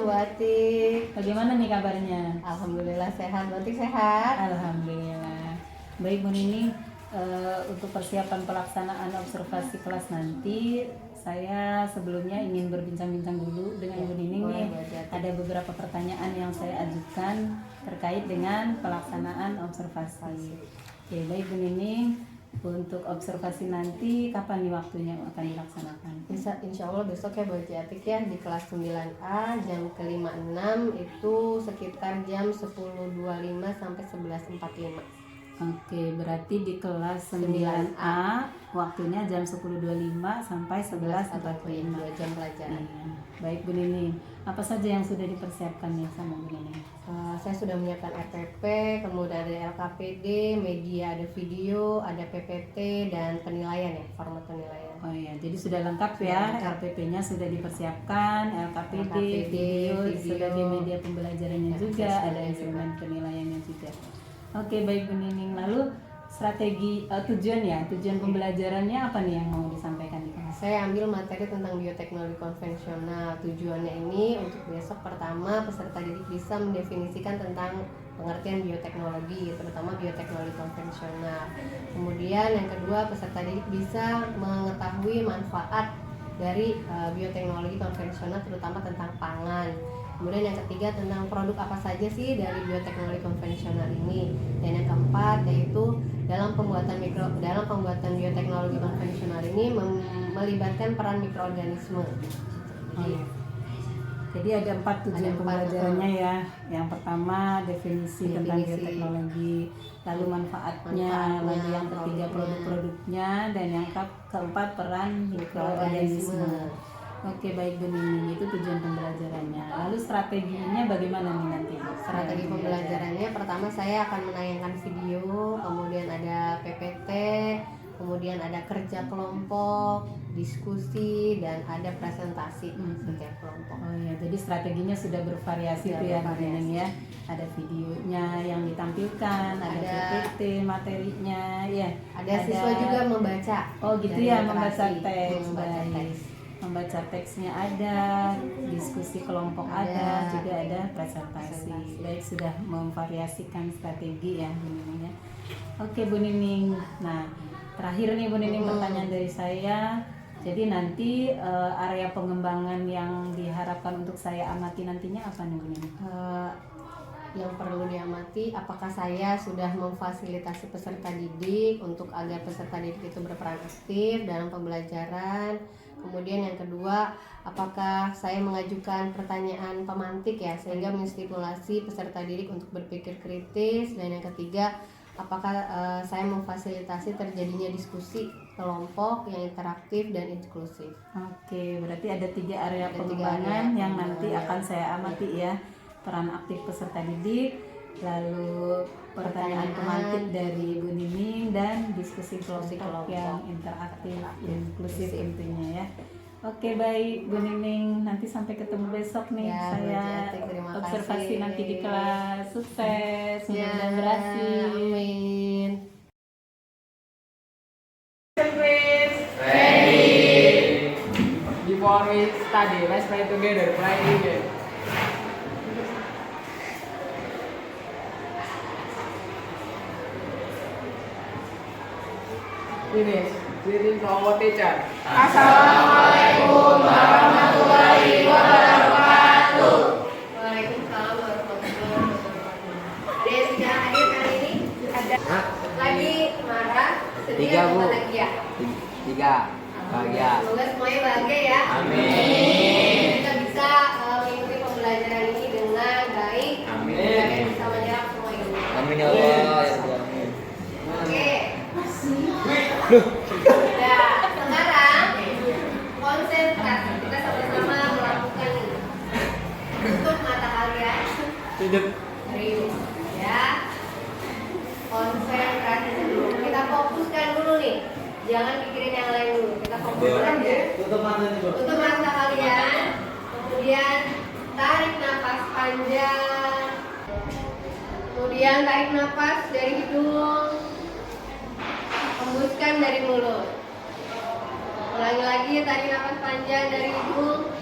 Bu Atik. Bagaimana nih kabarnya? Alhamdulillah sehat, Bu Atik sehat? Alhamdulillah. Baik Bu Nining, untuk persiapan pelaksanaan observasi kelas nanti, saya sebelumnya ingin berbincang-bincang dulu dengan Bu Nining nih. Ada beberapa pertanyaan yang saya ajukan terkait dengan pelaksanaan observasi. Oke, baik Bu Nining. Untuk observasi nanti kapan nih waktunya akan dilaksanakan? Insya Allah besok ya Bu Atik ya, di kelas 9A jam ke-5.6 itu sekitar jam 10.25 sampai 11.45. Oke, berarti di kelas 9A waktunya jam 10.25 sampai 11.45, 2 jam pelajaran. Baik Bu Nining, apa saja yang sudah dipersiapkan nih sama Bu Nining? Saya sudah menyiapkan RPP, kemudian ada LKPD, media, ada video, ada PPT, dan penilaian ya, format penilaian. Oh iya, jadi sudah lengkap ya, RPP-nya sudah dipersiapkan, LKPD, video, sebagai media pembelajarannya juga, ada instrumen penilaiannya juga. Oke, baik Bu Nining. Lalu strategi tujuan pembelajarannya apa nih yang mau disampaikan di kelas? Saya ambil materi tentang bioteknologi konvensional. Tujuannya ini untuk besok pertama peserta didik bisa mendefinisikan tentang pengertian bioteknologi, terutama bioteknologi konvensional. Kemudian yang kedua, peserta didik bisa mengetahui manfaat dari bioteknologi konvensional, terutama tentang pangan. Kemudian yang ketiga, tentang produk apa saja sih dari bioteknologi konvensional ini. Dan yang keempat yaitu dalam pembuatan bioteknologi konvensional ini melibatkan peran mikroorganisme. Jadi ada 4 tujuan pembelajarannya ya. Yang pertama definisi tentang bioteknologi, lalu manfaatnya, lalu yang ketiga produk-produknya, dan yang keempat peran mikroorganisme. Oke, baik Bu Nining, itu tujuan pembelajarannya. Lalu strateginya bagaimana nih nanti? Strategi pembelajarannya pertama saya akan menayangkan video, kemudian ada PPT, kemudian ada kerja kelompok, diskusi, dan ada presentasi setiap kelompok. Oh ya, jadi strateginya sudah bervariasi tuh ya Bu Nining ya. Ada videonya yang ditampilkan, ada PPT materinya, ya. Ada siswa juga membaca. Oh gitu ya, membaca teks. Membaca teksnya ada, diskusi kelompok ada, juga ada presentasi. Baik, sudah memvariasikan strategi ya Bu Nining ya. Oke Bu Nining, nah terakhir nih Bu Nining, pertanyaan dari saya. Jadi nanti area pengembangan yang diharapkan untuk saya amati nantinya apa nih Bu Nining? Yang perlu diamati, apakah saya sudah memfasilitasi peserta didik untuk agar peserta didik itu berperan aktif dalam pembelajaran. Kemudian yang kedua, apakah saya mengajukan pertanyaan pemantik ya, sehingga menstimulasi peserta didik untuk berpikir kritis. Dan yang ketiga, apakah saya memfasilitasi terjadinya diskusi kelompok yang interaktif dan inklusif. Oke, berarti ada 3 area pengembangan yang nanti akan saya amati ya. Peran aktif peserta didik, lalu pertanyaan pemantik dari Bu Nining, dan diskusi kelompok yang interaktif, inklusif intinya ya. Oke, baik Bu Nining, nanti sampai ketemu besok nih ya, saya observasi nanti di kelas. Sukses, mudah-mudahan berhasil. Amin. Ready. Before we study, let's play together. Play again. Finish. Greeting to our teacher. Assalamualaikum warahmatullahi wabarakatuh. Waalaikumsalam warahmatullahi wabarakatuh. Ada yang tidak hadir kali ini? Ada lagi marah? Sedih atau bahagia? 3 bahagia. Semoga semuanya bahagia ya. Amin. Kita bisa mengikuti pembelajaran ini dengan baik. Amin. Dan bisa menyerap semua ilmu. Amin ya Allah. Ya Allah. Amin. Oke. Nah, sekarang konsentrasi, kita sama-sama melakukan ini. Tutup mata kalian. Hidup. Serius ya. Konsentrasi dulu. Kita fokuskan dulu nih. Jangan pikirin yang lain dulu. Kita fokus aja. Tutup mata dulu. Tutup mata kalian. Kemudian tarik nafas panjang. Kemudian tarik nafas dari hidung. Hembuskan dari mulut. Ulangi lagi, tarik nafas panjang dari hidung.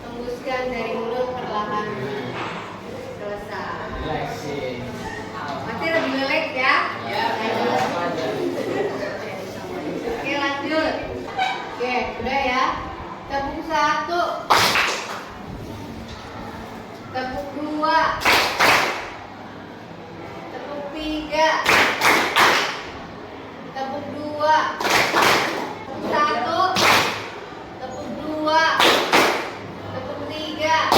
Hembuskan hembuskan dari mulut perlahan. Selesai. Relaxing. Masih lebih lelek ya? Oke, lanjut. Oke, udah ya. Tepuk 1, tepuk 2, tepuk 3, tepuk 2, tepuk 1, tepuk 2, tepuk 3.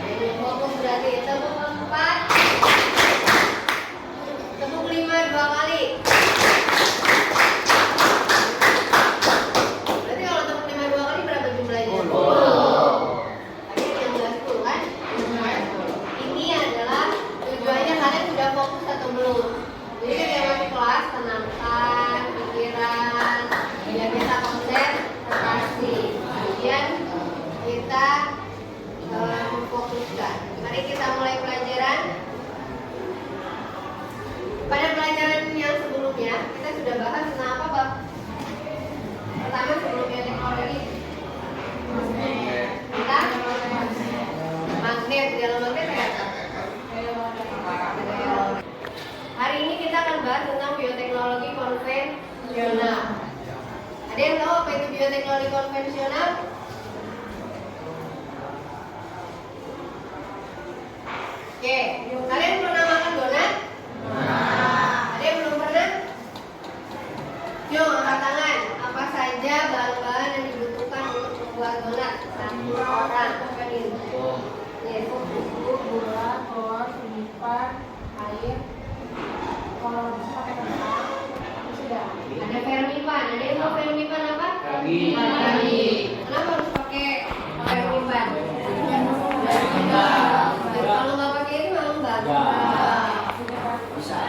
Ini fokus berarti tepuk 4, tepuk 5 2 kali. Berarti kalau tepuk 5 2 kali berapa jumlahnya? 10. Tadi yang jelas 10 kan? Ini adalah tujuannya kalian sudah fokus atau belum. Jadi kan yang masih kelas tenangkan pikiran, biar kita konsentrasi. Kemudian kita memfokuskan. Mari kita mulai pelajaran. Pada pelajaran yang sebelumnya kita sudah bahas tentang apa, Bang? Pertama sebelum teknologi kita magnet, di dalam magnet ada apa? Hari ini kita akan bahas tentang bioteknologi konvensional. Ada yang tahu apa itu bioteknologi konvensional? Oke, kalian pernah makan donat? Ada yang belum pernah? Yuk, angkat tangan. Apa saja bahan-bahan yang dibutuhkan untuk membuat donat? Satu orang. Yes. Gula, telur, penyimpan, air, kalau bisa pakai kentang, sudah. Ada vermipan. Ada yang mau vermipan apa? Ragi. Ragi. Kenapa harus pakai vermipan? Kalau nggak pakai itu mengembang. Bisa.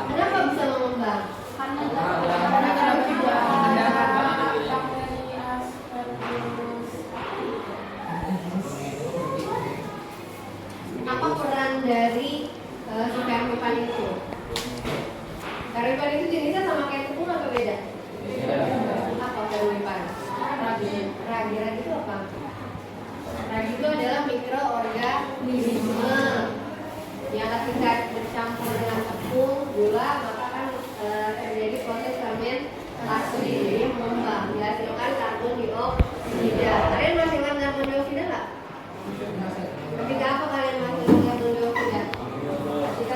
Kenapa bisa mengembang? Karena Karena juga ada bakteri Aspergillus. Apa peran dari si vermipan itu? Vermipan itu jenisnya sama kayak tepung atau beda? Apa vermipan? Ragi itu apa? Ragi itu adalah mikroorganisme yang ketika bercampur dengan tepung, gula, maka kan terjadi proses fermentasi, jadi mengembang, dihasilkan karbon dioksida. Kalian masih ingat karbon dioksida nggak? Ketika apa kalian masih ingat karbon dioksida? Ketika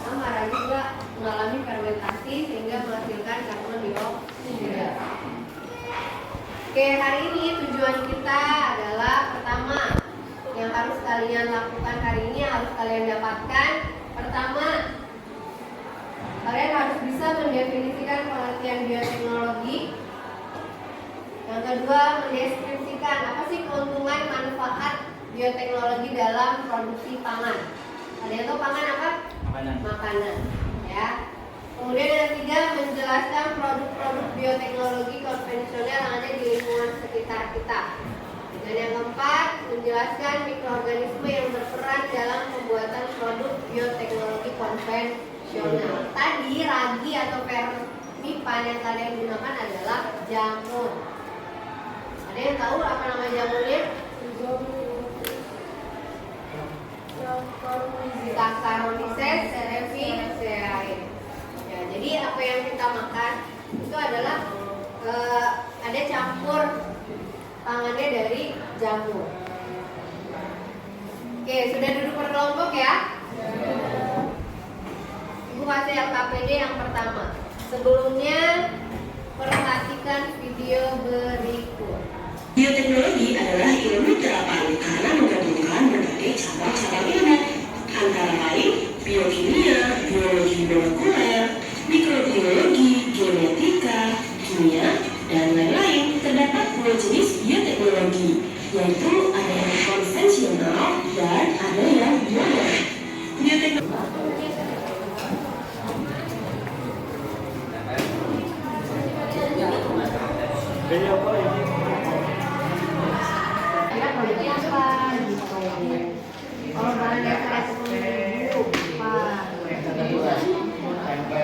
sama ragi juga mengalami fermentasi sehingga menghasilkan karbon dioksida. Oke, hari ini tujuan kita adalah pertama yang harus kalian lakukan hari ini, yang harus kalian dapatkan. Pertama, kalian harus bisa mendefinisikan pengertian bioteknologi. Yang kedua, mendeskripsikan apa sih keuntungan manfaat bioteknologi dalam produksi pangan. Ada yang tahu pangan apa? Makanan. Ya. Kemudian yang ketiga, menjelaskan produk-produk bioteknologi konvensional yang ada di lingkungan sekitar kita. Dan yang keempat, menjelaskan mikroorganisme yang berperan dalam pembuatan produk bioteknologi konvensional. Tadi ragi atau vermipan yang kalian gunakan adalah jamur. Ada yang tahu apa nama jamurnya? Saccharomyces cerevisiae. Ya, jadi apa yang kita makan itu adalah ada campur tangannya dari jamur. Oke, sudah duduk berkelompok ya? Ibu kasih LKPD yang pertama. Sebelumnya perhatikan video berikut. Bioteknologi adalah ilmu terapan karena menggabungkan berbagai cabang-cabang ilmu, antara lain biokimia, biologi molekuler, mikrobiologi, genetika, kimia, dan lain-lain. Terdapat dua jenis bioteknologi, yaitu ada yang konvensional dan ada yang modern. Bioteknologi Kira produknya apa gitu. Kalau bahan dasar itu Tempe.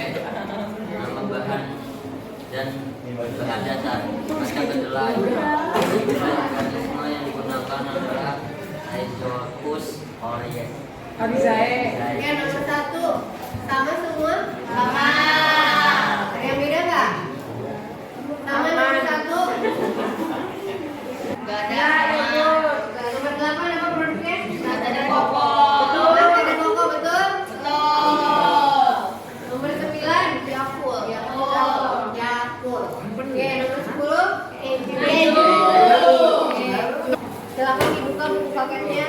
Nama bahan dan bahan dasar mata kedelai. Mekanisme yang digunakan adalah Rhizopus aureus. Oke, nomor 1 sama semua? Sama. Ada yang beda nggak? Sama nomor 1? Nggak ada. Nomor 8 apa produknya? Nata de coco. Nata de coco, betul? Betul. Nomor 9? Yakult. Yakult. Oke, nomor 10? Keju. Silakan dibuka buku paketnya.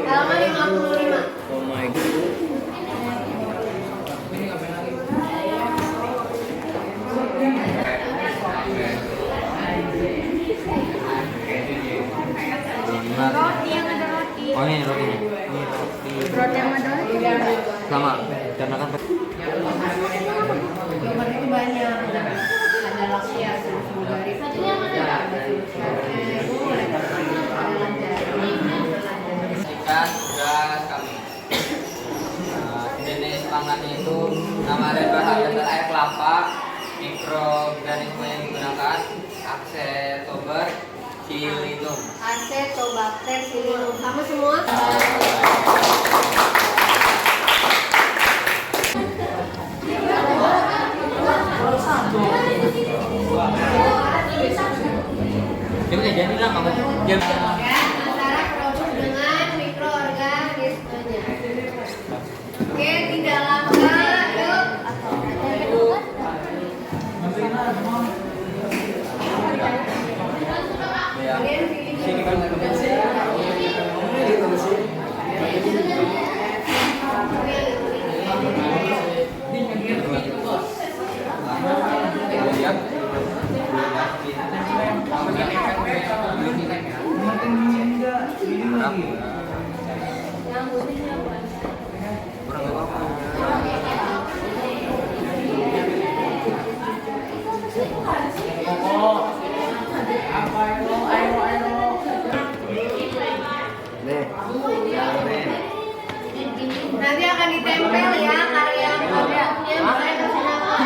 Halaman 55. Oh my god. Oh ini rotinya. Roti yang ada lagi. Sama karena kan Yogurt itu banyak. Ada laksia, susu dari Ikan sudah kami. Jenis pangan itu nama dan bahan dasar air kelapa, mikroorganisme yang digunakan, Acetobacter pseudomonas. Acetobacter pseudomonas. Sama semua? Jadi jadi lah kamu. Ya, antara produk dengan mikroorganismenya. Oke, tidak lama. Yuk. Kalian pilih. Nanti akan ditempel ya karya produknya, makanya kasih nama.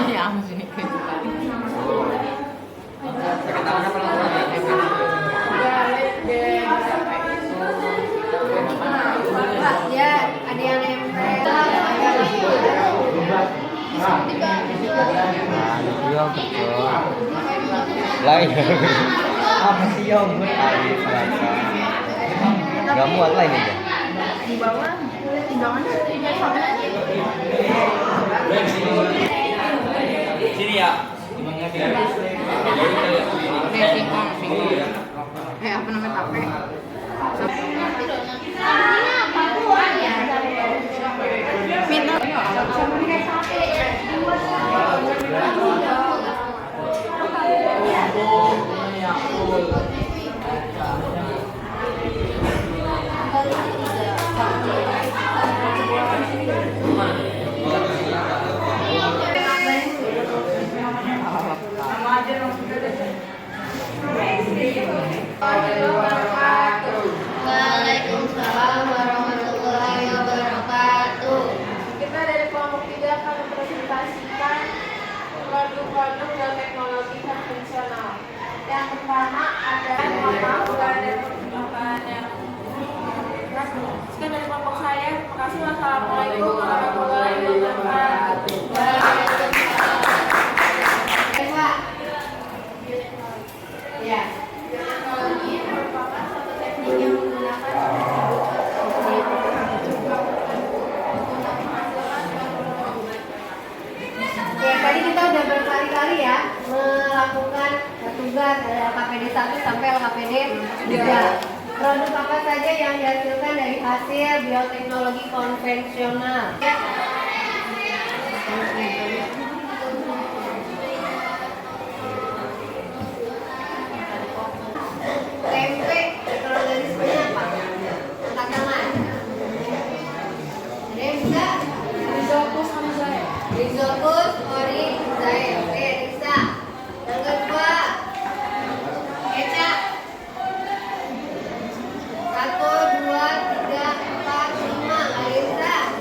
Ya, ada yang nempel. Iya betul. Lah iya. Apa sih yogurt? Gak muat lah ini ya. Di bawah timbangannya Sini ya. apa namanya tape? Waalaikumsalam warahmatullahi wabarakatuh. Kita dari kelompok 3 akan mempresentasikan produk-produk dan teknologi konvensional. Yang pertama ada perkembangan yang sekian dari kelompok saya. Terima kasih. Wassalamualaikum warahmatullahi wabarakatuh. Ya. Teknologi merupakan suatu teknik yang menggunakan Oke, tadi kita udah berkali-kali ya melakukan tugas dari LKPD 1 sampai LKPD 3. Produk apa saja yang dihasilkan dari hasil bioteknologi konvensional? Ya. Tempe, mikroorganismenya apa? Angkat tangan. Ada yang bisa? Rhizopus aureus. Rhizopus aureus. Oke, bisa. Yang kedua, kecap. 1, 2, 3, 4, 5. Nggak bisa.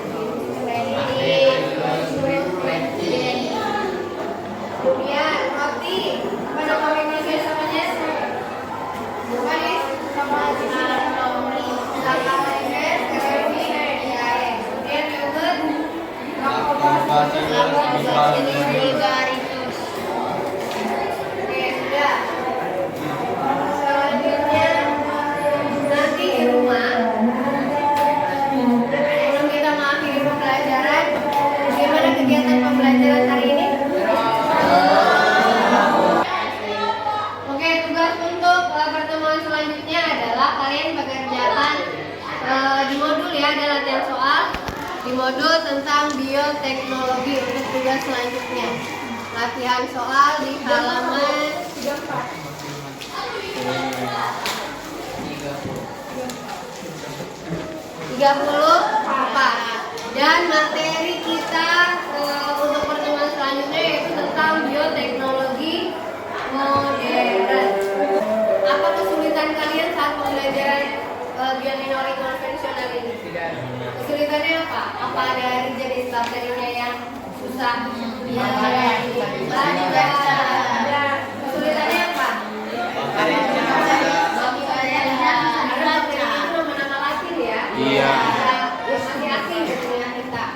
vulgaritas. Oke, sudah. Selanjutnya nanti di rumah sebelum kita mengakhiri pembelajaran, bagaimana kegiatan pembelajaran hari ini? Oke, tugas untuk pertemuan selanjutnya adalah kalian mengerjakan di modul ya, ada latihan soal di modul tentang bioteknologi untuk tugas selanjutnya. Latihan soal di halaman 34. Dan materi kita untuk pertemuan selanjutnya yaitu tentang bioteknologi modern. Apa kesulitan kalian saat pembelajaran bioteknologi konvensional ini? Kesulitannya apa? Apa dari jenis materinya yang susah? Kesulitannya apa? Iya. Hati-hati dengan kita.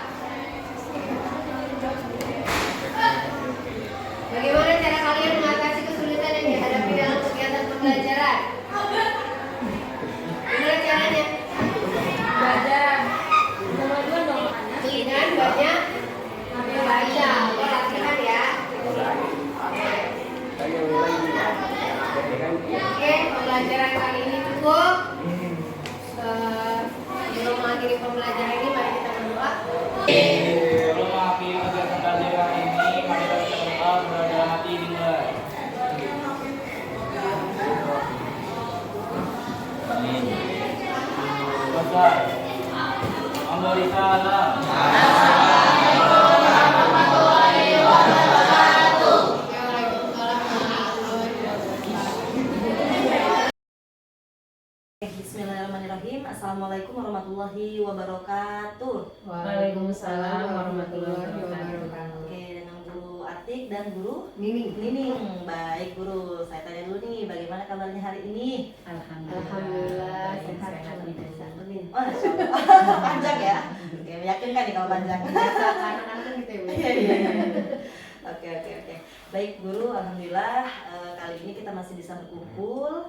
Bagaimana cara kalian mengatasi kesulitan yang dihadapi dalam kegiatan pembelajaran? Gimana caranya? Dengan banyak baca, latihan ya. Oke, pembelajaran kali ini cukup. Sebelum mengakhiri pembelajaran ini, mari kita berdoa. Sebelum mengakhiri kegiatan pelajaran ini, mari kita berdoa berdalam hati dimulai. Besar, Alhamdulillah. Bismillahirrahmanirrahim. Assalamualaikum warahmatullahi wabarakatuh. Waalaikumsalam warahmatullahi wabarakatuh. Oke, dengan Guru Atik dan Guru Nining. Nining. Baik Guru, saya tanya dulu nih, bagaimana kabarnya hari ini? Alhamdulillah sehat. Oh, Masya Allah. Panjang ya? Oke, meyakinkan nih kalau panjang. Anak-anak gitu ya, Bu. Oke. Baik Guru, Alhamdulillah kali ini kita masih bisa berkumpul.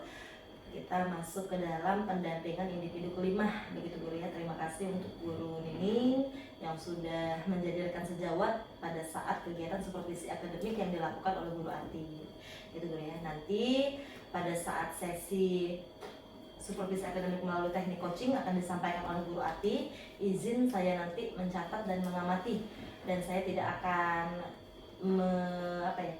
Kita masuk ke dalam pendampingan individu kelima, begitu Guru ya. Terima kasih untuk Guru Nining yang sudah menjadi rekan sejawat pada saat kegiatan supervisi akademik yang dilakukan oleh Guru Ati. Gitu Guru ya. Nanti pada saat sesi supervisi akademik melalui teknik coaching akan disampaikan oleh Guru Ati. Izin saya nanti mencatat dan mengamati, dan saya tidak akan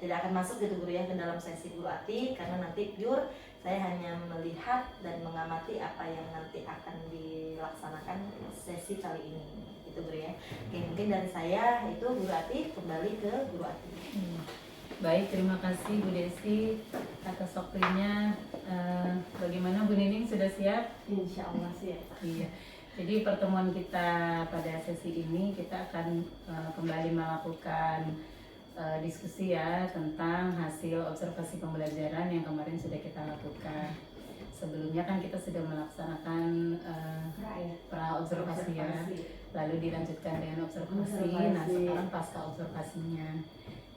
tidak akan masuk gitu Guru ya ke dalam sesi Guru Ati, karena nanti pure saya hanya melihat dan mengamati apa yang nanti akan dilaksanakan sesi kali ini gitu Guru ya. Oke, mungkin dari saya itu Guru Ati, kembali ke Guru Ati. Baik, terima kasih Bu Desi atas waktunya. Bagaimana Bu Nining, sudah siap? Insya Allah siap. Iya. Jadi pertemuan kita pada sesi ini kita akan kembali melakukan diskusi ya tentang hasil observasi pembelajaran yang kemarin sudah kita lakukan. Sebelumnya kan kita sudah melaksanakan pra observasi ya, lalu dilanjutkan dengan observasi. Nah sekarang pasca observasinya.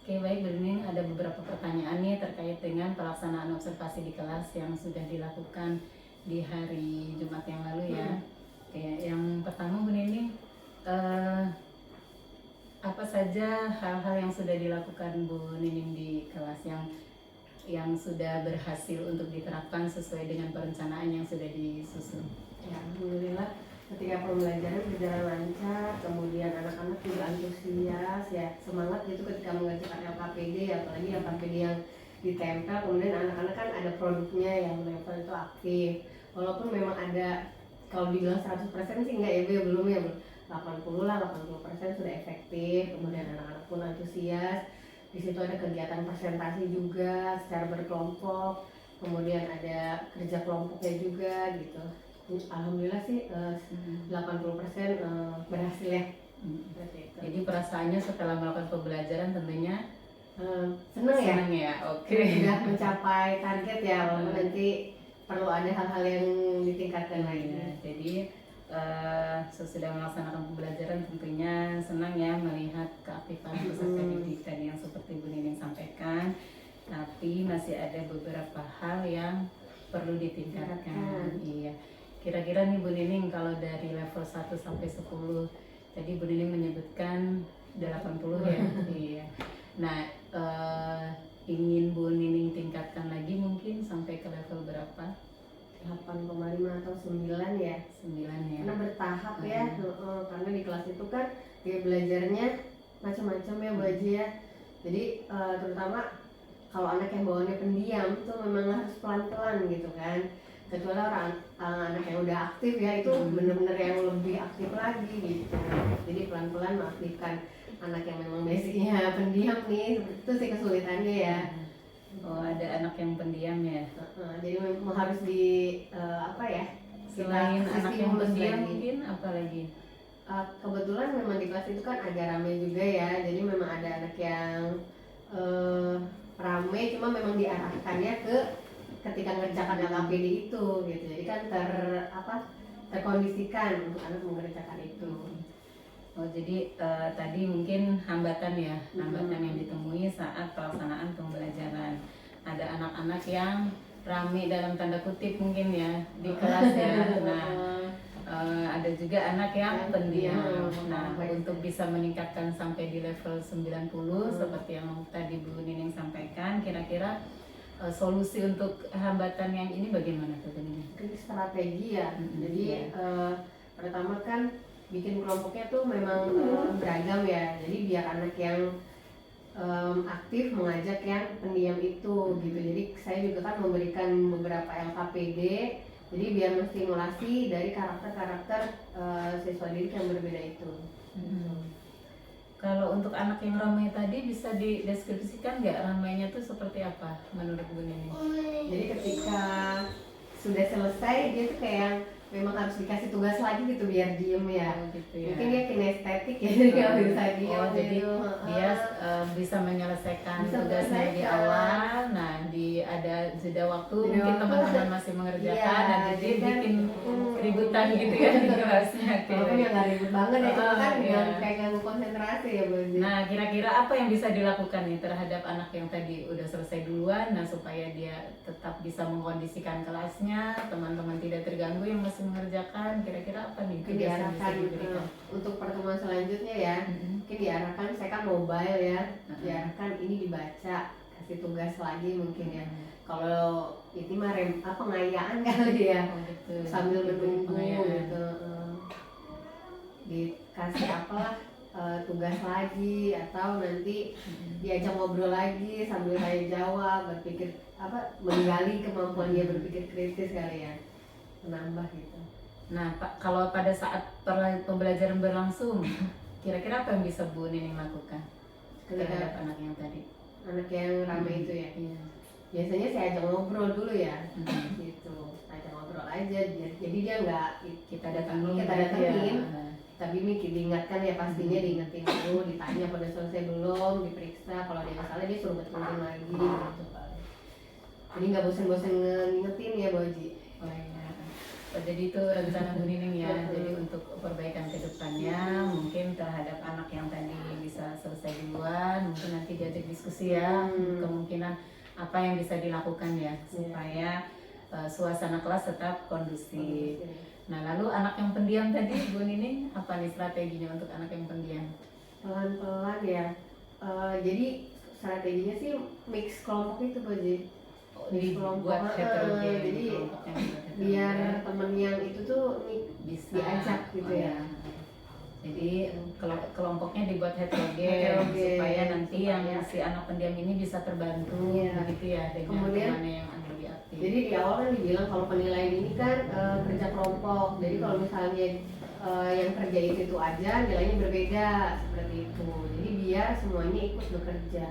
Oke, baik Bu Nining, ada beberapa pertanyaan nih terkait dengan pelaksanaan observasi di kelas yang sudah dilakukan di hari Jumat yang lalu ya. Oke, yang pertama Bu Nining, apa saja hal-hal yang sudah dilakukan Bu Nining di kelas yang sudah berhasil untuk diterapkan sesuai dengan perencanaan yang sudah disusun? Ya, alhamdulillah ketika pembelajaran berjalan lancar, kemudian anak-anak juga antusias ya, semangat gitu ketika mengerjakan LKPD, apalagi LKPD yang ditempel, kemudian anak-anak kan ada produknya yang level itu aktif, walaupun memang ada, kalau dibilang 100% sih enggak ya Bu, ya belum ya Bu, 80% sudah efektif, kemudian anak-anak pun antusias. Di situ ada kegiatan presentasi juga secara berkelompok, kemudian ada kerja kelompoknya juga gitu. Alhamdulillah sih 80% berhasil ya. Jadi perasaannya setelah melakukan pembelajaran tentunya senang ya. senang ya, oke. Sudah mencapai target ya, walaupun nanti perlu ada hal-hal yang ditingkatkan lagi. Jadi sesudah melaksanakan pembelajaran tentunya senang ya melihat keaktifan peserta didik tadi yang seperti Bu Nining sampaikan, tapi masih ada beberapa hal yang perlu ditingkatkan. Iya. Kira-kira nih Bu Nining kalau dari level 1 sampai 10, tadi Bu Nining menyebutkan 80 ya. Iya. Nah, ingin Bu Nining tingkatkan lagi mungkin sampai ke level berapa? 8,5 atau 9 ya. 9 ya. Karena bertahap ya. Karena di kelas itu kan dia belajarnya macam-macam ya Bu Haji ya. Jadi terutama kalau anak yang bawaannya pendiam tuh memang harus pelan-pelan gitu kan. Kecuali anak yang udah aktif ya, itu bener-bener yang lebih aktif lagi gitu. Jadi pelan-pelan mengaktifkan anak yang memang basicnya pendiam nih, itu sih kesulitannya ya. Oh, ada anak yang pendiam ya. Jadi memang harus di apa ya? Selain anak yang pendiam lagi. mungkin apa lagi? Kebetulan memang di kelas itu kan agak ramai juga ya. Jadi memang ada anak yang ramai, cuma memang diarahkannya ke ketika ngerjakan LKPD itu gitu. Jadi kan terkondisikan untuk anak mengerjakan itu. Oh, jadi tadi mungkin hambatan ya, hambatan yang ditemui saat pelaksanaan pembelajaran. Ada anak-anak yang rame dalam tanda kutip mungkin ya di kelas ya. Nah, ada juga anak yang pendiam. Nah, untuk bisa meningkatkan sampai di level 90 seperti yang tadi Bu Nining sampaikan, kira-kira solusi untuk hambatan yang ini bagaimana tuh Bu Nining? Strategi ya. Jadi pertama kan bikin kelompoknya tuh memang beragam ya. Jadi biar anak yang aktif mengajak yang pendiam itu gitu. Jadi saya juga kan memberikan beberapa LKPD. Jadi biar menstimulasi dari karakter-karakter siswa didik yang berbeda itu. Kalau untuk anak yang ramai tadi bisa dideskripsikan nggak ramainya tuh seperti apa menurut Bu Nining? Jadi ketika sudah selesai dia tuh kayak memang harus dikasih tugas lagi gitu biar diem ya. Oh, gitu ya. Mungkin dia kinestetik ya, jadi nggak bisa diem. Oh, jadi gitu. dia bisa menyelesaikan Bisa tugasnya di menyelesaikan. awal. Nah, ada jeda waktu Jeda mungkin waktu. teman-teman masih mengerjakan Iya, dan jadi jadi kan, bikin keributan gitu ya di kelasnya. Walaupun yang nggak ribut banget ya, cuma kan Iya. yang kayak ganggu konsentrasi ya Bu. Nah, kira-kira apa yang bisa dilakukan nih terhadap anak yang tadi udah selesai duluan, nah supaya dia tetap bisa mengkondisikan kelasnya, teman-teman tidak terganggu yang masih mengerjakan, kira-kira apa nih Mungkin tugas yang bisa diarahkan diberikan? untuk pertemuan selanjutnya ya. Mungkin diarahkan, saya kan mobile ya, diarahkan ini dibaca, kasih tugas lagi mungkin ya. Kalau itu mah pengayaan kali ya, Oh, gitu. sambil menunggu Pengayaan. gitu. Dikasih apalah tugas lagi atau nanti diajak ngobrol lagi sambil tanya jawab, berpikir menggali kemampuan dia berpikir kritis kali ya, menambah gitu. Nah, Pak, kalau pada saat pembelajaran berlangsung, kira-kira apa yang bisa Bu Nining lakukan terhadap anak yang tadi? Anak yang ramai itu ya, Iya. biasanya saya ajak ngobrol dulu ya, gitu, ajak ngobrol aja, jadi dia nggak Kita datangin, kita datengin, ya. tapi diingatkan ya, pastinya diingetin dulu, ditanya pada selesai belum, diperiksa, kalau dia salah dia suruh betulin lagi gitu Pak. Jadi nggak bosen-bosen ngingetin ya Bu Haji. Oh, iya. Oh, jadi itu rencana Bu Nining ya. Jadi untuk perbaikan ke depannya mungkin terhadap anak yang tadi bisa selesai duluan, mungkin nanti diajak diskusi ya, kemungkinan apa yang bisa dilakukan ya supaya suasana kelas tetap kondusif. Nah, lalu anak yang pendiam tadi Bu Nining, apa nih strateginya untuk anak yang pendiam? Pelan-pelan ya. Jadi strateginya sih mix kelompok itu Bu Haji. Dibuat heterogen, jadi kelompoknya dibuat heterogen. biar temen yang itu tuh Bisa diajak gitu ya. Jadi kelompoknya dibuat heterogen Heterogen, supaya nanti yang supaya- si anak pendiam ini bisa terbantu Iya. begitu ya dengan Kemudian- temannya yang lebih aktif. Jadi di awal kan dibilang kalau penilaian ini kan kerja kelompok. Jadi kalau misalnya yang kerja itu aja nilainya berbeda seperti itu. Jadi biar semuanya ikut bekerja.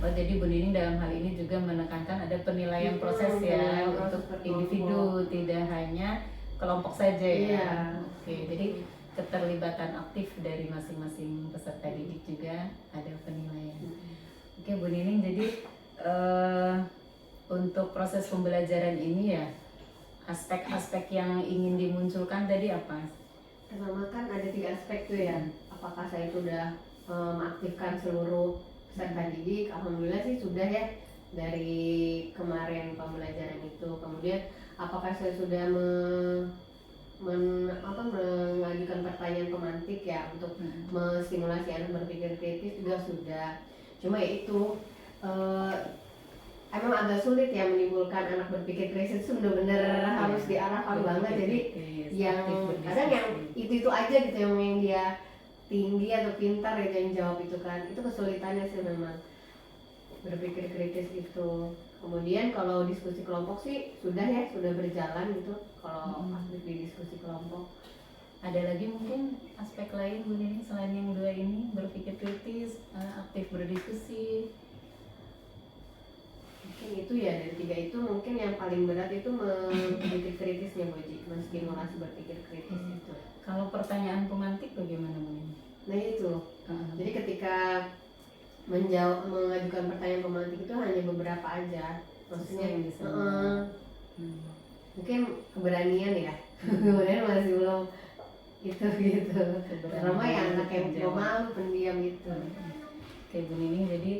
Oh, jadi Bu Nining dalam hal ini juga menekankan ada penilaian proses ya penilaian proses untuk per individu, tidak hanya kelompok saja ya. Iya. Oke, jadi keterlibatan aktif dari masing-masing peserta didik juga ada penilaian. Oke Bu Nining, jadi untuk proses pembelajaran ini ya aspek-aspek yang ingin dimunculkan tadi apa? Pertama kan ada 3 aspek tuh ya. Apakah saya itu udah mengaktifkan seluruh peserta didik? Alhamdulillah sih sudah ya, dari kemarin pembelajaran itu. Kemudian apakah saya sudah mengajukan pertanyaan pemantik ya untuk menstimulasi anak berpikir kritis juga sudah. Cuma ya itu emang agak sulit ya menimbulkan anak berpikir kritis itu benar-benar harus diarahkan banget. Jadi yang kadang yang itu aja gitu yang dia tinggi atau pintar gitu yang jawab itu kan, itu kesulitannya sih memang berpikir kritis itu. Kemudian kalau diskusi kelompok sih sudah berjalan gitu kalau aktif di diskusi kelompok. Ada lagi mungkin aspek lain Bu Nining selain yang 2 ini, berpikir kritis, aktif berdiskusi? Mungkin itu ya, dari 3 itu mungkin yang paling berat itu berpikir kritisnya Bu Ji, menstimulasi berpikir kritis itu. Kalau pertanyaan pemantik bagaimana Bu Nining? Nah itu, jadi ketika mengajukan pertanyaan pemantik itu hanya beberapa aja, maksudnya yang bisa mungkin keberanian ya, kemudian masih belum itu gitu, terutama yang anak yang pemalu pendiam itu. Oke Bu Nining, jadi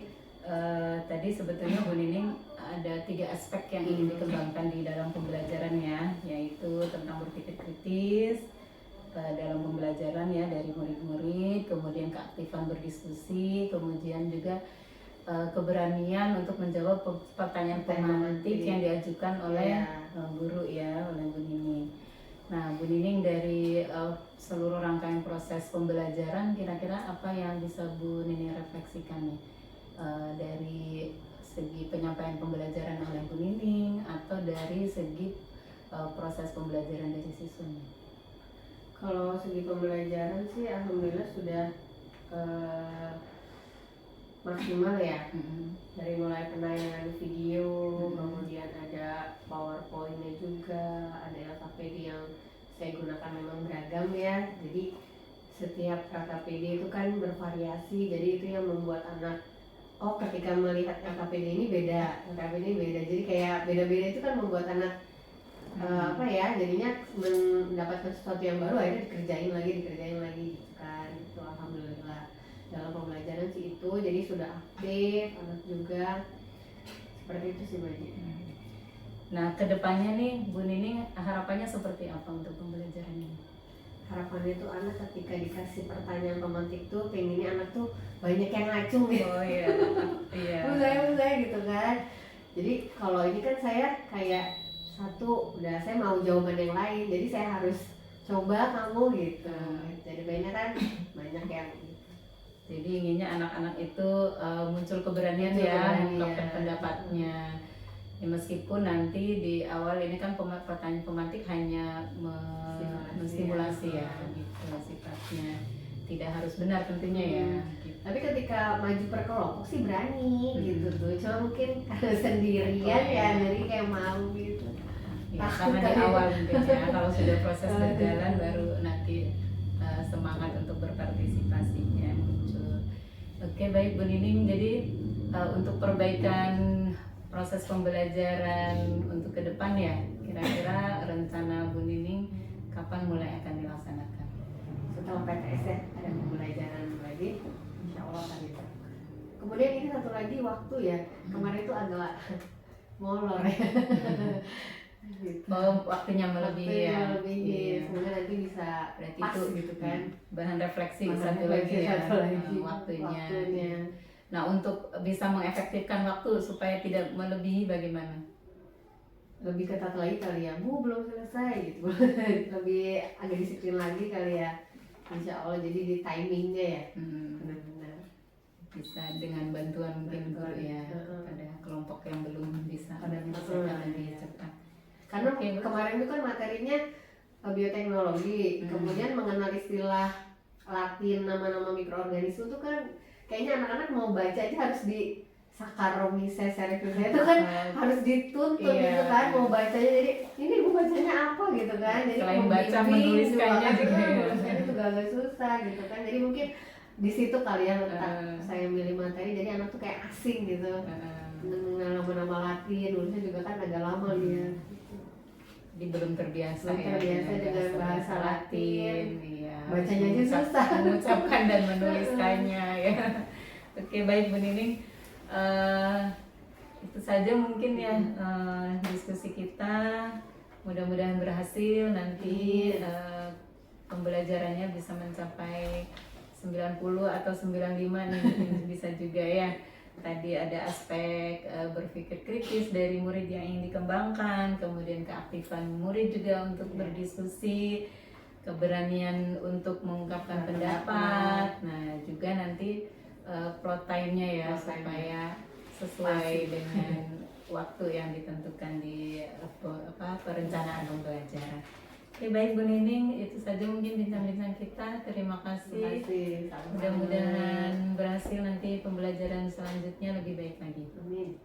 tadi sebetulnya Bu Nining ada 3 aspek yang ingin dikembangkan di dalam pembelajaran ya, yaitu tentang berpikir kritis dalam pembelajaran ya dari murid-murid, kemudian keaktifan berdiskusi, kemudian juga keberanian untuk menjawab pertanyaan pemantik yang diajukan oleh guru ya, oleh Bu Nining. Nah Bu Nining, dari seluruh rangkaian proses pembelajaran kira-kira apa yang bisa Bu Nining refleksikan nih dari segi penyampaian pembelajaran oleh Bu Nining atau dari segi proses pembelajaran dari siswanya? Kalau segi pembelajaran sih alhamdulillah sudah maksimal ya. Dari mulai penayangan video, kemudian ada PowerPoint-nya juga, ada LKPD yang saya gunakan memang beragam ya. Jadi setiap LKPD itu kan bervariasi, jadi itu yang membuat anak ketika melihat LKPD ini beda, jadi kayak beda-beda itu kan membuat anak jadinya mendapatkan sesuatu yang baru, akhirnya dikerjain lagi gitu kan. Itu alhamdulillah dalam pembelajaran sih itu, jadi sudah aktif anak juga, seperti itu sih Mbak Ji. Nah kedepannya nih Bu Nining harapannya seperti apa untuk pembelajaran ini? Harapannya tuh anak ketika dikasih pertanyaan pemantik tuh pengennya anak tuh banyak yang ngacung gitu. Oh iya. Saya gitu kan. Jadi kalau ini kan saya kayak satu udah saya mau jawaban yang lain, jadi saya harus coba kamu gitu. Jadi banyak yang gitu. Jadi inginnya anak-anak itu muncul keberanian ya mengungkapkan pendapatnya. Ya, meskipun nanti di awal ini kan pertanyaan pemantik hanya menstimulasi ya gitu sifatnya, tidak harus benar tentunya ya. Gitu. Tapi ketika maju per kelompok sih berani gitu tuh, cuma mungkin kalau sendirian ya jadi kayak malu gitu. Ya, karena di awal mungkin ya, kalau sudah proses berjalan baru nanti semangat untuk berpartisipasinya muncul. Oke baik Bu Nining, jadi untuk perbaikan proses pembelajaran untuk ke depan ya, kira-kira rencana Bu Nining kapan mulai akan dilaksanakan? Setelah PTS ya, ada pembelajaran lagi, insya Allah akan itu. Kemudian ini satu lagi waktu ya, kemarin itu agak molor ya. Gitu. Waktunya melebihi ya. Semoga nanti bisa berarti pas itu gitu kan. Bahan refleksi Bahan satu refleksi lagi ya, satu lagi. waktunya. Waktunya. Nah untuk bisa mengefektifkan waktu supaya tidak melebihi bagaimana? Lebih ketat lagi kali ya, Bu belum selesai gitu. Lebih agak disiplin lagi kali ya, insya Allah. Jadi di timingnya ya, benar-benar bisa dengan bantuan mungkin guru ya pada kelompok yang belum bisa menyelesaikan lebih cepat. Karena kemarin itu kan materinya bioteknologi, kemudian mengenal istilah Latin nama-nama mikroorganisme itu kan kayaknya anak-anak mau baca aja harus di Saccharomyces cerevisiae itu kan harus dituntut gitu kan, mau bacanya jadi ini Bu bacanya apa gitu kan, jadi selain baca menuliskannya juga itu agak susah gitu kan. Jadi mungkin di situ kali ya letak saya milih materi, jadi anak tuh kayak asing gitu mengenal nama-nama Latin, nulisnya juga kan agak lama dia. Jadi belum terbiasa Belum terbiasa dengan bahasa Latin. Iya. Bacanya aja susah. Mengucapkan dan menuliskannya ya. Oke, baik Bu Nining. Itu saja mungkin ya diskusi kita. Mudah-mudahan berhasil nanti pembelajarannya bisa mencapai 90 atau 95 nih mungkin bisa juga ya. Tadi ada aspek berpikir kritis dari murid yang ingin dikembangkan, kemudian keaktifan murid juga untuk berdiskusi, keberanian untuk mengungkapkan pendapat. Nah, juga nanti plot time-nya ya supaya sesuai dengan waktu yang ditentukan di perencanaan pembelajaran. Oke, baik Bu Nining, itu saja mungkin bincang-bincang kita. Terima kasih. Mudah-mudahan berhasil nanti pembelajaran selanjutnya lebih baik lagi. Amin.